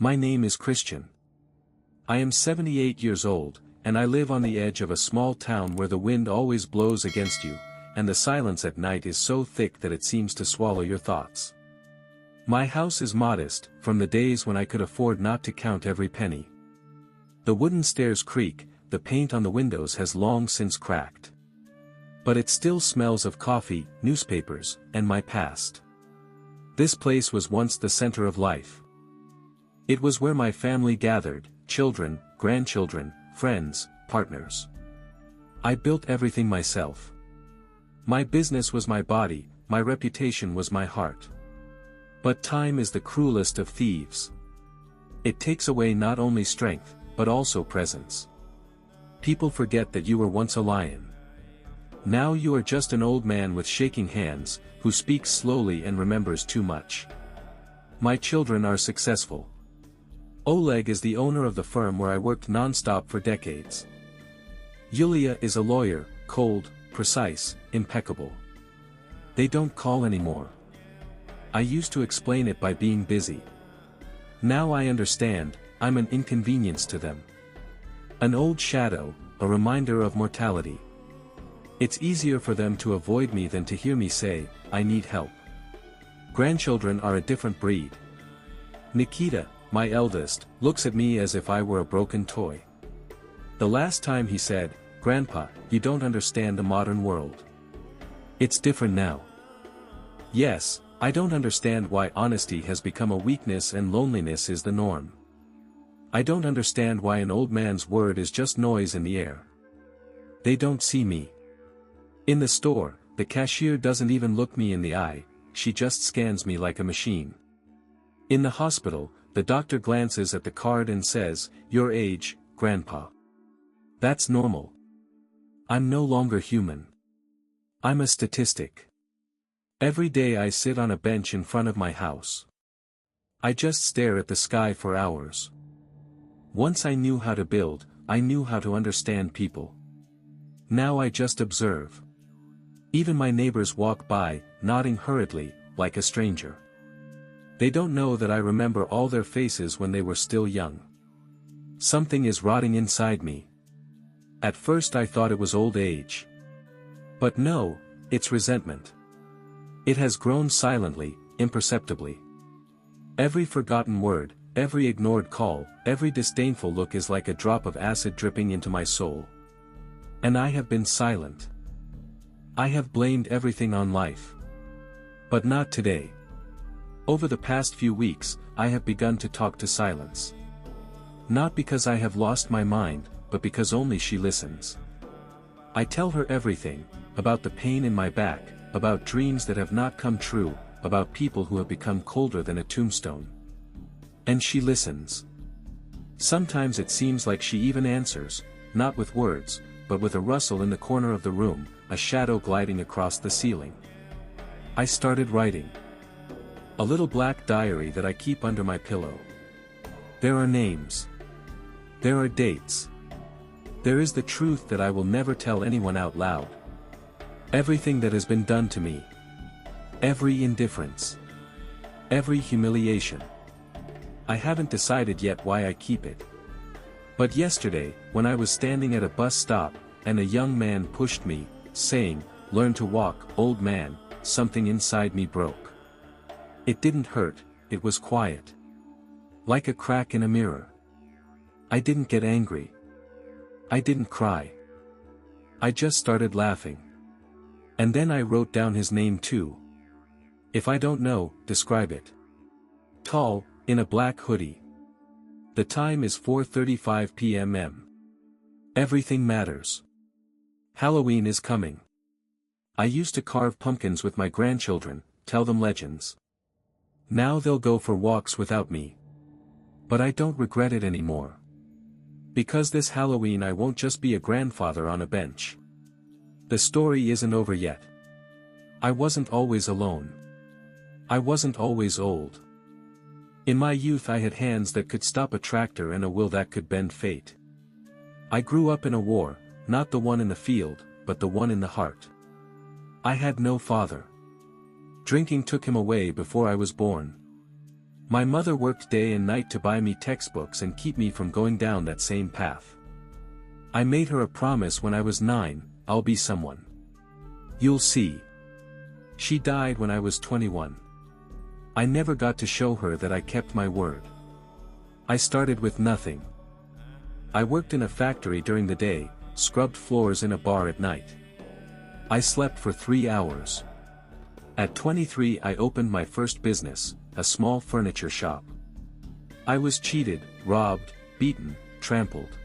My name is Christian. I am 78 years old, and I live on the edge of a small town where the wind always blows against you, and the silence at night is so thick that it seems to swallow your thoughts. My house is modest, from the days when I could afford not to count every penny. The wooden stairs creak, the paint on the windows has long since cracked. But it still smells of coffee, newspapers, and my past. This place was once the center of life. It was where my family gathered, children, grandchildren, friends, partners. I built everything myself. My business was my body, my reputation was my heart. But time is the cruelest of thieves. It takes away not only strength, but also presence. People forget that you were once a lion. Now you are just an old man with shaking hands, who speaks slowly and remembers too much. My children are successful. Oleg is the owner of the firm where I worked non-stop for decades. Yulia is a lawyer, cold, precise, impeccable. They don't call anymore. I used to explain it by being busy. Now I understand, I'm an inconvenience to them. An old shadow, a reminder of mortality. It's easier for them to avoid me than to hear me say, I need help. Grandchildren are a different breed. Nikita, my eldest, looks at me as if I were a broken toy. The last time he said, "Grandpa, you don't understand the modern world. It's different now." Yes, I don't understand why honesty has become a weakness and loneliness is the norm. I don't understand why an old man's word is just noise in the air. They don't see me. In the store, the cashier doesn't even look me in the eye, she just scans me like a machine. In the hospital, the doctor glances at the card and says, "Your age, Grandpa." That's normal. I'm no longer human. I'm a statistic. Every day I sit on a bench in front of my house. I just stare at the sky for hours. Once I knew how to build, I knew how to understand people. Now I just observe. Even my neighbors walk by, nodding hurriedly, like a stranger. They don't know that I remember all their faces when they were still young. Something is rotting inside me. At first I thought it was old age. But no, it's resentment. It has grown silently, imperceptibly. Every forgotten word, every ignored call, every disdainful look is like a drop of acid dripping into my soul. And I have been silent. I have blamed everything on life. But not today. Over the past few weeks, I have begun to talk to silence. Not because I have lost my mind, but because only she listens. I tell her everything, about the pain in my back, about dreams that have not come true, about people who have become colder than a tombstone. And she listens. Sometimes it seems like she even answers, not with words, but with a rustle in the corner of the room, a shadow gliding across the ceiling. I started writing. A little black diary that I keep under my pillow. There are names. There are dates. There is the truth that I will never tell anyone out loud. Everything that has been done to me. Every indifference. Every humiliation. I haven't decided yet why I keep it. But yesterday, when I was standing at a bus stop, and a young man pushed me, saying, "Learn to walk, old man," something inside me broke. It didn't hurt, it was quiet. Like a crack in a mirror. I didn't get angry. I didn't cry. I just started laughing. And then I wrote down his name too. If I don't know, describe it. Tall, in a black hoodie. The time is 4:35 p.m. Everything matters. Halloween is coming. I used to carve pumpkins with my grandchildren, tell them legends. Now they'll go for walks without me. But I don't regret it anymore. Because this Halloween I won't just be a grandfather on a bench. The story isn't over yet. I wasn't always alone. I wasn't always old. In my youth I had hands that could stop a tractor and a will that could bend fate. I grew up in a war, not the one in the field, but the one in the heart. I had no father. Drinking took him away before I was born. My mother worked day and night to buy me textbooks and keep me from going down that same path. I made her a promise when I was 9, I'll be someone. You'll see. She died when I was 21. I never got to show her that I kept my word. I started with nothing. I worked in a factory during the day, scrubbed floors in a bar at night. I slept for 3 hours. At 23 I opened my first business, a small furniture shop. I was cheated, robbed, beaten, trampled.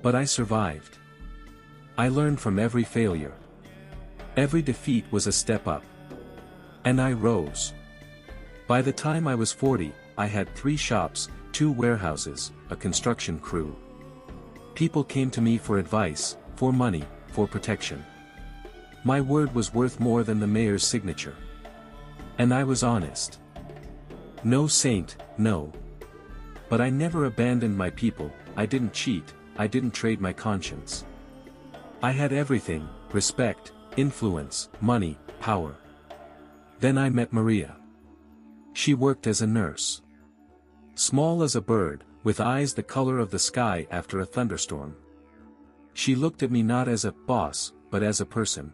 But I survived. I learned from every failure. Every defeat was a step up. And I rose. By the time I was 40, I had 3 shops, 2 warehouses, a construction crew. People came to me for advice, for money, for protection. My word was worth more than the mayor's signature. And I was honest. No saint, no. But I never abandoned my people, I didn't cheat, I didn't trade my conscience. I had everything, respect, influence, money, power. Then I met Maria. She worked as a nurse. Small as a bird, with eyes the color of the sky after a thunderstorm. She looked at me not as a boss, but as a person.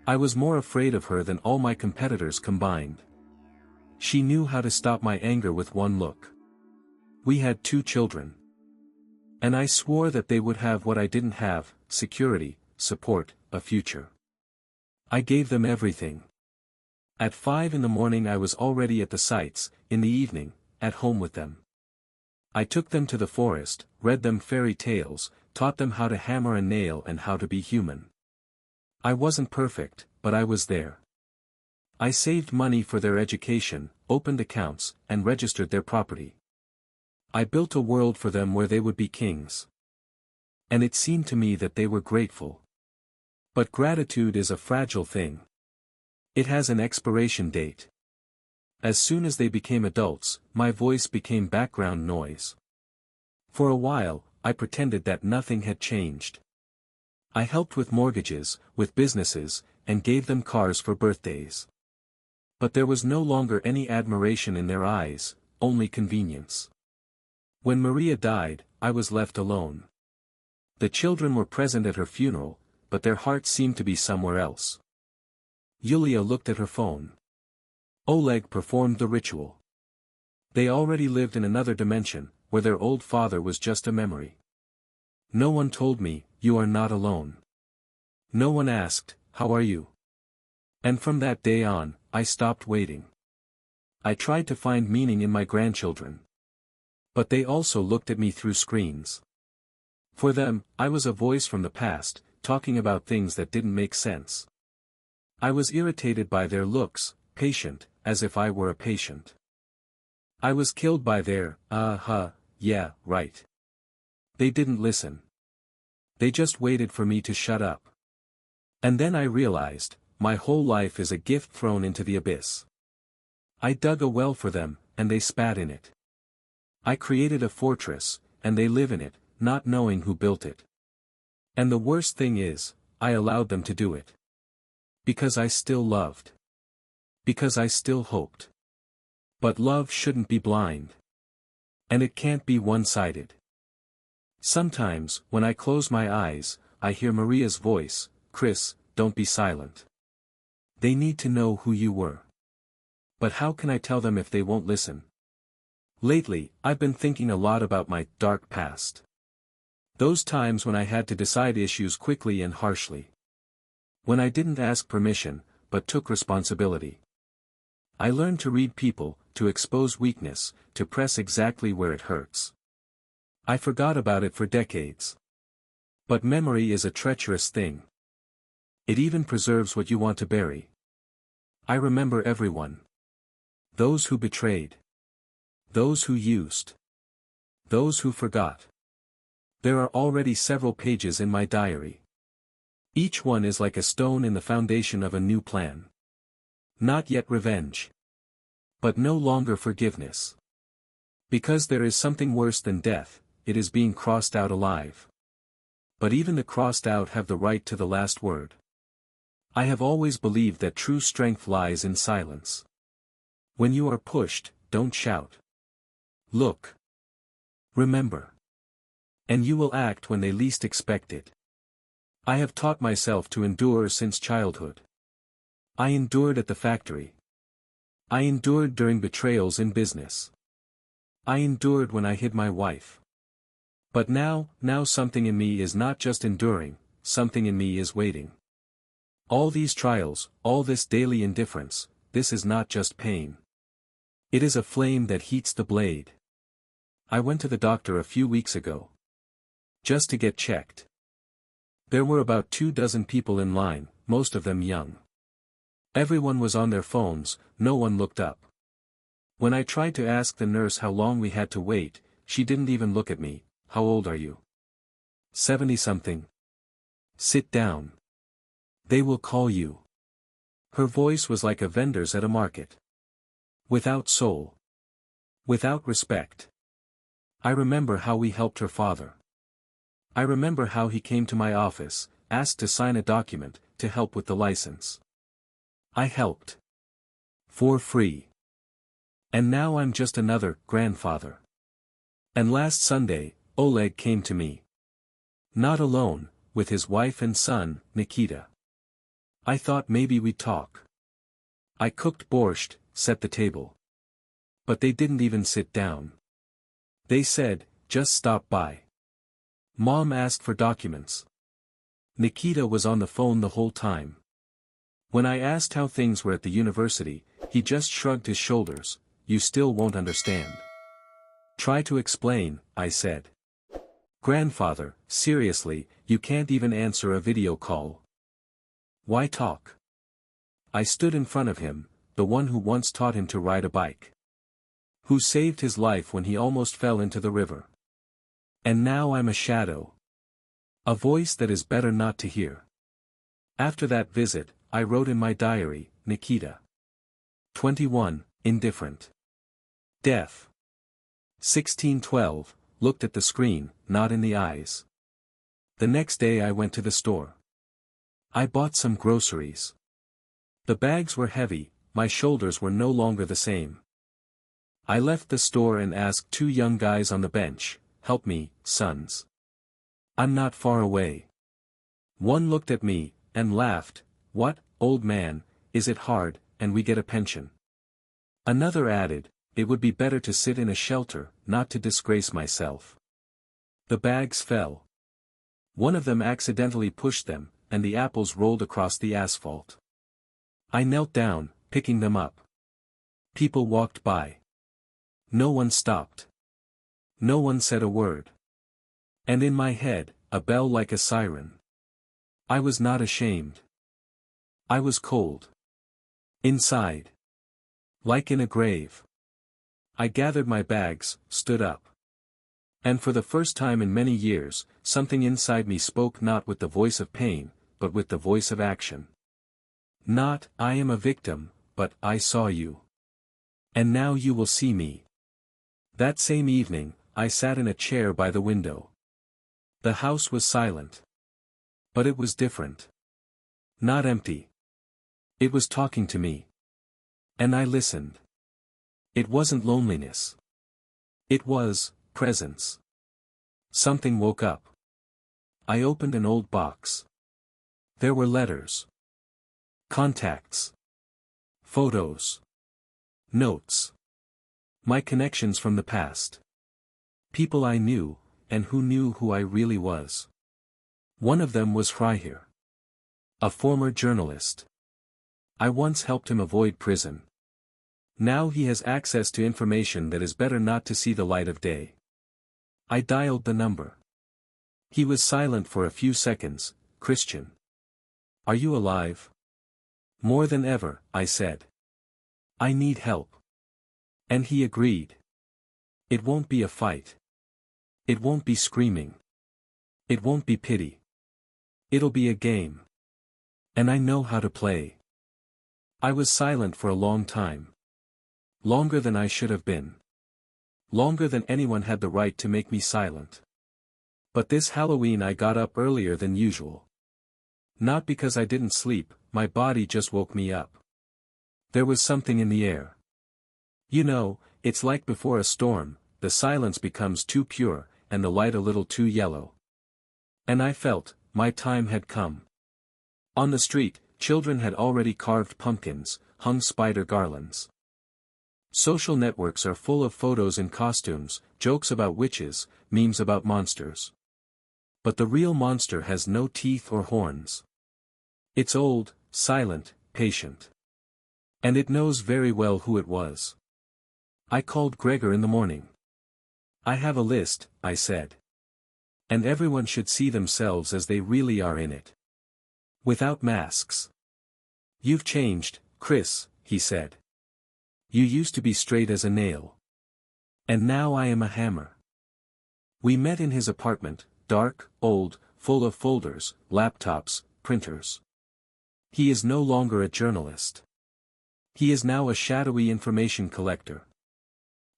I was more afraid of her than all my competitors combined. She knew how to stop my anger with one look. We had 2 children. And I swore that they would have what I didn't have, security, support, a future. I gave them everything. At 5 in the morning I was already at the sites, in the evening, at home with them. I took them to the forest, read them fairy tales, taught them how to hammer a nail and how to be human. I wasn't perfect, but I was there. I saved money for their education, opened accounts, and registered their property. I built a world for them where they would be kings. And it seemed to me that they were grateful. But gratitude is a fragile thing. It has an expiration date. As soon as they became adults, my voice became background noise. For a while, I pretended that nothing had changed. I helped with mortgages, with businesses, and gave them cars for birthdays. But there was no longer any admiration in their eyes, only convenience. When Maria died, I was left alone. The children were present at her funeral, but their hearts seemed to be somewhere else. Yulia looked at her phone. Oleg performed the ritual. They already lived in another dimension, where their old father was just a memory. No one told me, you are not alone. No one asked, how are you? And from that day on, I stopped waiting. I tried to find meaning in my grandchildren. But they also looked at me through screens. For them, I was a voice from the past, talking about things that didn't make sense. I was irritated by their looks, patient, as if I were a patient. I was killed by their, yeah, right. They didn't listen. They just waited for me to shut up. And then I realized, my whole life is a gift thrown into the abyss. I dug a well for them, and they spat in it. I created a fortress, and they live in it, not knowing who built it. And the worst thing is, I allowed them to do it. Because I still loved. Because I still hoped. But love shouldn't be blind. And it can't be one-sided. Sometimes, when I close my eyes, I hear Maria's voice, Chris, don't be silent. They need to know who you were. But how can I tell them if they won't listen? Lately, I've been thinking a lot about my dark past. Those times when I had to decide issues quickly and harshly. When I didn't ask permission, but took responsibility. I learned to read people, to expose weakness, to press exactly where it hurts. I forgot about it for decades. But memory is a treacherous thing. It even preserves what you want to bury. I remember everyone. Those who betrayed. Those who used. Those who forgot. There are already several pages in my diary. Each one is like a stone in the foundation of a new plan. Not yet revenge. But no longer forgiveness. Because there is something worse than death, it is being crossed out alive. But even the crossed out have the right to the last word. I have always believed that true strength lies in silence. When you are pushed, don't shout. Look. Remember. And you will act when they least expect it. I have taught myself to endure since childhood. I endured at the factory. I endured during betrayals in business. I endured when I hid my wife. But now something in me is not just enduring, something in me is waiting. All these trials, all this daily indifference, this is not just pain. It is a flame that heats the blade. I went to the doctor a few weeks ago. Just to get checked. There were about 24 people in line, most of them young. Everyone was on their phones, no one looked up. When I tried to ask the nurse how long we had to wait, she didn't even look at me. How old are you? 70-something. Sit down. They will call you. Her voice was like a vendor's at a market. Without soul. Without respect. I remember how we helped her father. I remember how he came to my office, asked to sign a document, to help with the license. I helped. For free. And now I'm just another grandfather. And last Sunday, Oleg came to me. Not alone, with his wife and son, Nikita. I thought maybe we'd talk. I cooked borscht, set the table. But they didn't even sit down. They said, just stop by. Mom asked for documents. Nikita was on the phone the whole time. When I asked how things were at the university, he just shrugged his shoulders. You still won't understand. Try to explain, I said. Grandfather, seriously, you can't even answer a video call. Why talk? I stood in front of him, the one who once taught him to ride a bike. Who saved his life when he almost fell into the river. And now I'm a shadow. A voice that is better not to hear. After that visit, I wrote in my diary, Nikita. 21, indifferent. Death. 1612, looked at the screen, not in the eyes. The next day I went to the store. I bought some groceries. The bags were heavy, my shoulders were no longer the same. I left the store and asked 2 young guys on the bench, help me, sons. I'm not far away. One looked at me, and laughed, what, old man, is it hard, and we get a pension. Another added, it would be better to sit in a shelter, not to disgrace myself. The bags fell. One of them accidentally pushed them, and the apples rolled across the asphalt. I knelt down, picking them up. People walked by. No one stopped. No one said a word. And in my head, a bell like a siren. I was not ashamed. I was cold. Inside. Like in a grave. I gathered my bags, stood up. And for the first time in many years, something inside me spoke not with the voice of pain, but with the voice of action. Not, I am a victim, but, I saw you. And now you will see me. That same evening, I sat in a chair by the window. The house was silent. But it was different. Not empty. It was talking to me. And I listened. It wasn't loneliness. It was presence. Something woke up. I opened an old box. There were letters. Contacts. Photos. Notes. My connections from the past. People I knew, and who knew who I really was. One of them was Freiherr. A former journalist. I once helped him avoid prison. Now he has access to information that is better not to see the light of day. I dialed the number. He was silent for a few seconds. Christian. Are you alive? More than ever, I said. I need help. And he agreed. It won't be a fight. It won't be screaming. It won't be pity. It'll be a game. And I know how to play. I was silent for a long time. Longer than I should have been. Longer than anyone had the right to make me silent. But this Halloween I got up earlier than usual. Not because I didn't sleep, my body just woke me up. There was something in the air. You know, It's like before a storm, the silence becomes too pure, and the light a little too yellow. And I felt, my time had come. On the street, children had already carved pumpkins, hung spider garlands. Social networks are full of photos in costumes, jokes about witches, memes about monsters. But the real monster has no teeth or horns. It's old, silent, patient. And it knows very well who it was. I called Gregor in the morning. I have a list, I said. And everyone should see themselves as they really are in it. Without masks. You've changed, Chris, he said. You used to be straight as a nail. And now I am a hammer. We met in his apartment, dark, old, full of folders, laptops, printers. He is no longer a journalist. He is now a shadowy information collector.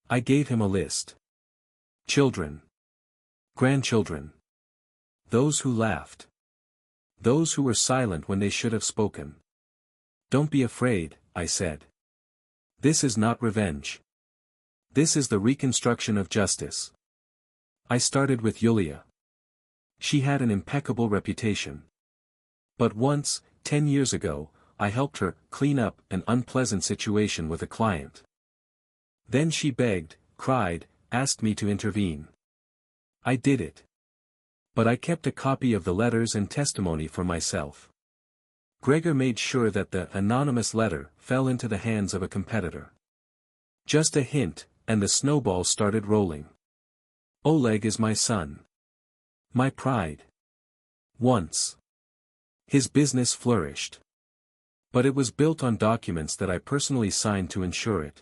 I gave him a list. Children. Grandchildren. Those who laughed. Those who were silent when they should have spoken. Don't be afraid, I said. This is not revenge. This is the reconstruction of justice. I started with Yulia. She had an impeccable reputation. But once, 10 years ago, I helped her clean up an unpleasant situation with a client. Then she begged, cried, asked me to intervene. I did it. But I kept a copy of the letters and testimony for myself. Gregor made sure that the anonymous letter fell into the hands of a competitor. Just a hint, and the snowball started rolling. Oleg is my son. My pride. Once. His business flourished. But it was built on documents that I personally signed to ensure it.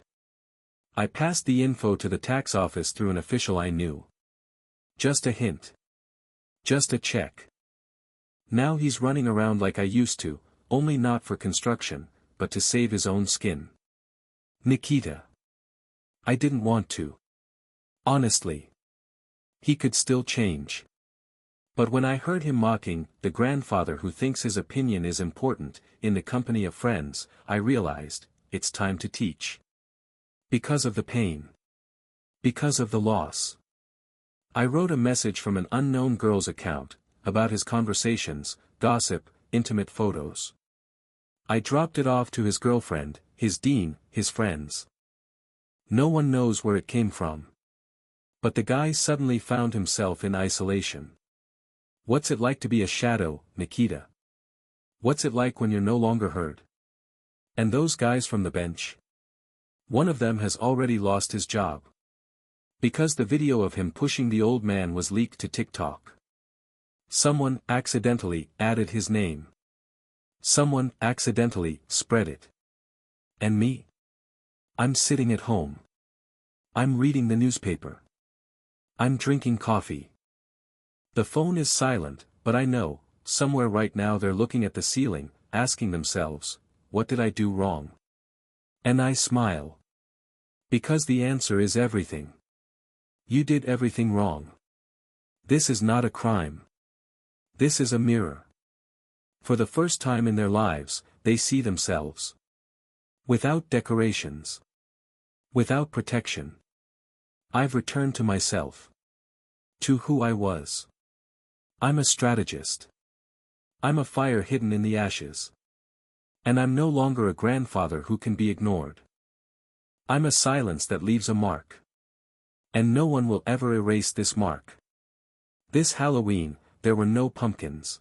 I passed the info to the tax office through an official I knew. Just a hint. Just a check. Now he's running around like I used to, only not for construction, but to save his own skin. Nikita. I didn't want to. Honestly. He could still change. But when I heard him mocking the grandfather who thinks his opinion is important, in the company of friends, I realized, it's time to teach. Because of the pain. Because of the loss. I wrote a message from an unknown girl's account, about his conversations, gossip, intimate photos. I dropped it off to his girlfriend, his dean, his friends. No one knows where it came from. But the guy suddenly found himself in isolation. What's it like to be a shadow, Nikita? What's it like when you're no longer heard? And those guys from the bench? One of them has already lost his job. Because the video of him pushing the old man was leaked to TikTok. Someone accidentally added his name. Someone accidentally spread it. And me? I'm sitting at home. I'm reading the newspaper. I'm drinking coffee. The phone is silent, but I know, somewhere right now they're looking at the ceiling, asking themselves, what did I do wrong? And I smile. Because the answer is everything. You did everything wrong. This is not a crime. This is a mirror. For the first time in their lives, they see themselves. Without decorations. Without protection. I've returned to myself. To who I was. I'm a strategist. I'm a fire hidden in the ashes. And I'm no longer a grandfather who can be ignored. I'm a silence that leaves a mark. And no one will ever erase this mark. This Halloween, there were no pumpkins.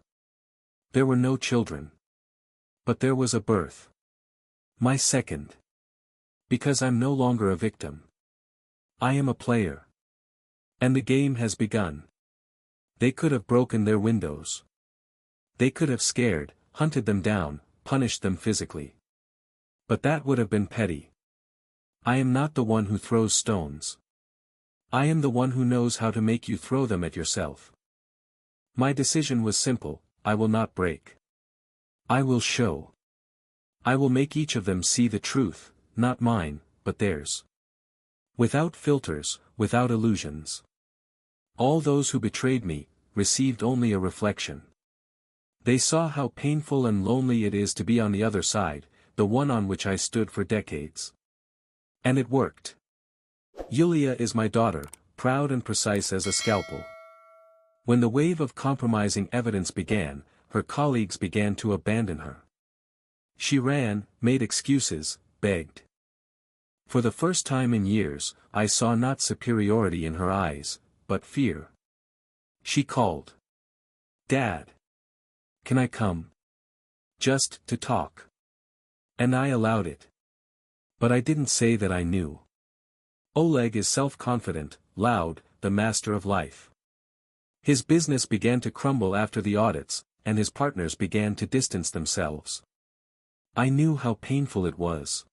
There were no children. But there was a birth. My second. Because I'm no longer a victim. I am a player. And the game has begun. They could have broken their windows. They could have scared, hunted them down, punished them physically. But that would have been petty. I am not the one who throws stones. I am the one who knows how to make you throw them at yourself. My decision was simple, I will not break. I will show. I will make each of them see the truth, not mine, but theirs. Without filters, without illusions. All those who betrayed me, received only a reflection. They saw how painful and lonely it is to be on the other side, the one on which I stood for decades. And it worked. Yulia is my daughter, proud and precise as a scalpel. When the wave of compromising evidence began, her colleagues began to abandon her. She ran, made excuses, begged. For the first time in years, I saw not superiority in her eyes, but fear. She called. "Dad. Can I come? Just to talk." And I allowed it. But I didn't say that I knew. Oleg is self-confident, loud, the master of life. His business began to crumble after the audits, and his partners began to distance themselves. I knew how painful it was.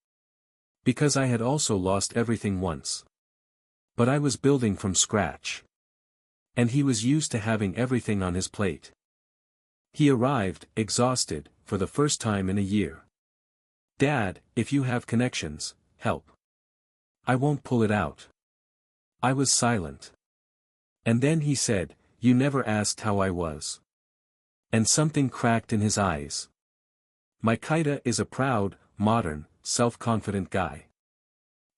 Because I had also lost everything once. But I was building from scratch. And he was used to having everything on his plate. He arrived, exhausted, for the first time in a year. "Dad, if you have connections, help. I won't pull it out." I was silent. And then he said, "You never asked how I was." And something cracked in his eyes. Mikita is a proud, modern, self-confident guy.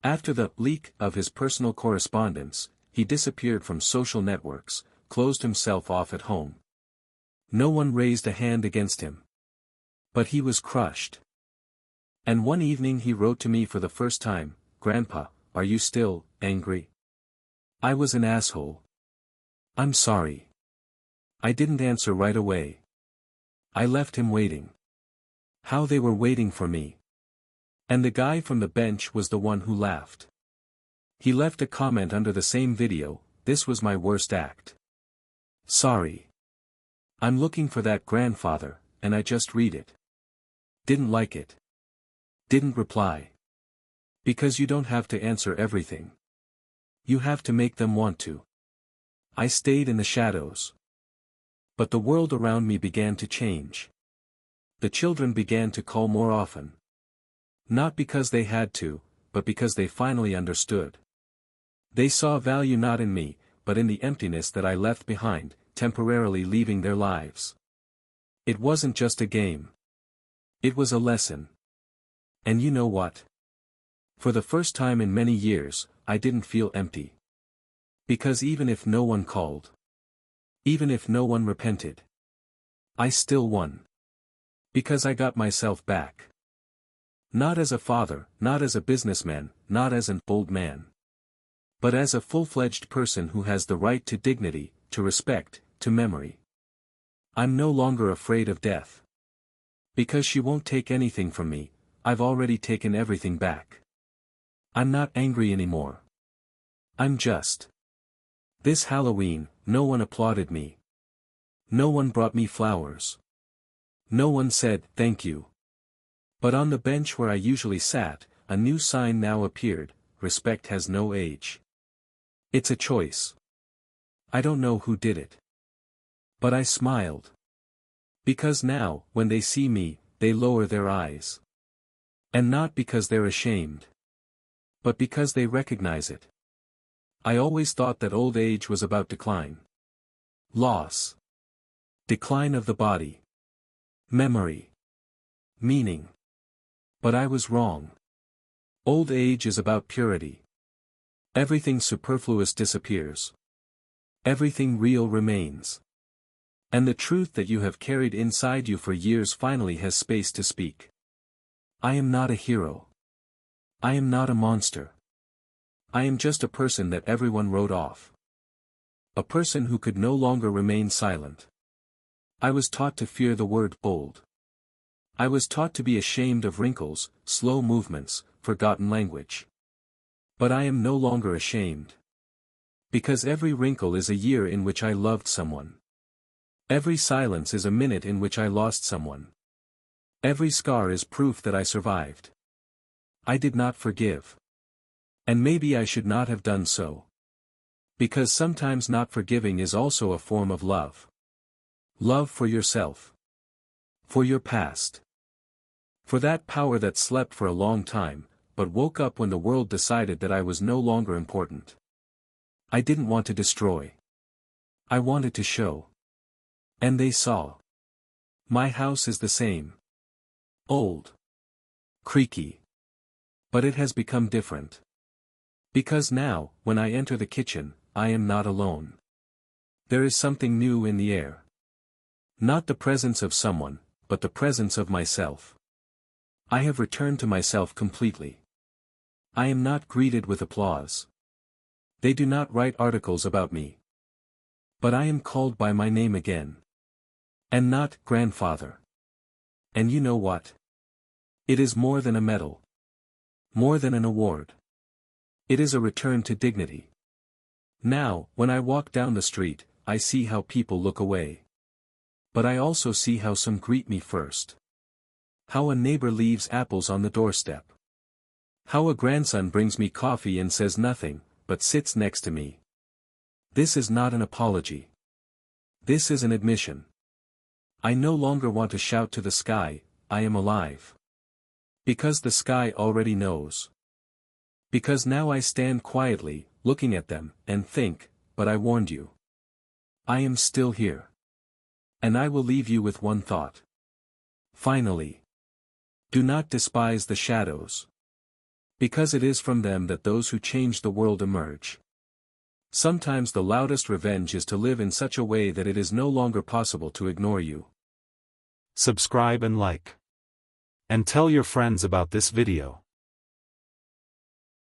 After the leak of his personal correspondence, he disappeared from social networks, closed himself off at home. No one raised a hand against him. But he was crushed. And one evening he wrote to me for the first time, "Grandpa, are you still angry? I was an asshole. I'm sorry. I didn't answer right away. I left him waiting." How they were waiting for me. And the guy from the bench was the one who laughed. He left a comment under the same video, "This was my worst act. Sorry. I'm looking for that grandfather, and I just read it. Didn't like it. Didn't reply. Because you don't have to answer everything. You have to make them want to." I stayed in the shadows. But the world around me began to change. The children began to call more often. Not because they had to, but because they finally understood. They saw value not in me, but in the emptiness that I left behind, temporarily leaving their lives. It wasn't just a game. It was a lesson. And you know what? For the first time in many years, I didn't feel empty. Because even if no one called, even if no one repented, I still won. Because I got myself back. Not as a father, not as a businessman, not as an old man. But as a full-fledged person who has the right to dignity, to respect, to memory. I'm no longer afraid of death. Because she won't take anything from me, I've already taken everything back. I'm not angry anymore. I'm just. This Halloween, no one applauded me. No one brought me flowers. No one said, "Thank you." But on the bench where I usually sat, a new sign now appeared, "Respect has no age." It's a choice. I don't know who did it. But I smiled. Because now, when they see me, they lower their eyes. And not because they're ashamed. But because they recognize it. I always thought that old age was about decline. Loss. Decline of the body. Memory. Meaning. But I was wrong. Old age is about purity. Everything superfluous disappears. Everything real remains. And the truth that you have carried inside you for years finally has space to speak. I am not a hero. I am not a monster. I am just a person that everyone wrote off. A person who could no longer remain silent. I was taught to fear the word bold. I was taught to be ashamed of wrinkles, slow movements, forgotten language. But I am no longer ashamed. Because every wrinkle is a year in which I loved someone. Every silence is a minute in which I lost someone. Every scar is proof that I survived. I did not forgive. And maybe I should not have done so. Because sometimes not forgiving is also a form of love. Love for yourself. For your past. For that power that slept for a long time, but woke up when the world decided that I was no longer important. I didn't want to destroy. I wanted to show. And they saw. My house is the same. Old. Creaky. But it has become different. Because now, when I enter the kitchen, I am not alone. There is something new in the air. Not the presence of someone, but the presence of myself. I have returned to myself completely. I am not greeted with applause. They do not write articles about me. But I am called by my name again. And not grandfather. And you know what? It is more than a medal. More than an award. It is a return to dignity. Now, when I walk down the street, I see how people look away. But I also see how some greet me first. How a neighbor leaves apples on the doorstep. How a grandson brings me coffee and says nothing, but sits next to me. This is not an apology. This is an admission. I no longer want to shout to the sky, I am alive. Because the sky already knows. Because now I stand quietly, looking at them, and think, but I warned you. I am still here. And I will leave you with one thought. Finally. Do not despise the shadows. Because it is from them that those who change the world emerge. Sometimes the loudest revenge is to live in such a way that it is no longer possible to ignore you. Subscribe and like. And tell your friends about this video.